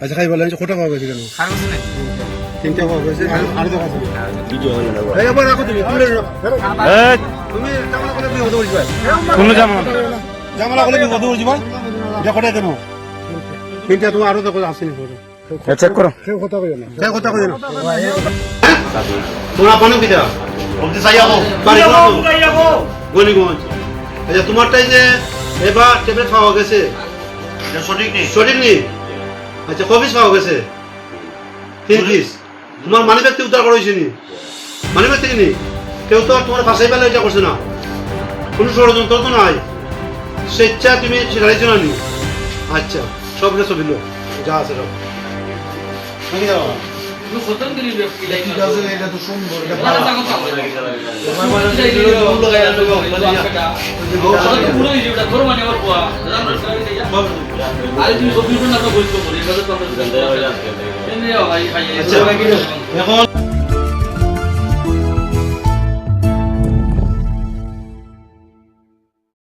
আচ্ছা খাই বলেন যে কত খাওয়া গেছে কেন তিনটা খাওয়া গেছে আর তো খাওয়া এই আবার রাখো তুমি তুমি জামালা করে বিয়ে হতে বলছো কোন জামালা করে বিয়ে হতে বলছো এটা কত কেন তিনটা তুমি আরো তো আসেনি পরে চেক করো কেউ কথা কইও না তোমরা পানো কিটা অবধি যাই যাবো বাড়ি যাবো গনিগঞ্জ আচ্ছা তোমারটাই যে এবার ট্যাবলেট খাওয়া গেছে সঠিক নেই আচ্ছা কবিস খাওয়া গেছে 3 পিস তোমার মানি ব্যক্তি উদ্ধার করা হয়েছে নি মানি ব্যক্তি নি কেউ তো তোমার বাসায় বেলা এটা করছে না কোনো ষড়যন্ত্র তো নাই স্বেচ্ছা তুমি সেটা দিচ্ছ না নি আচ্ছা সব বিল যা আছে সব এটা তো সুন্দর এখন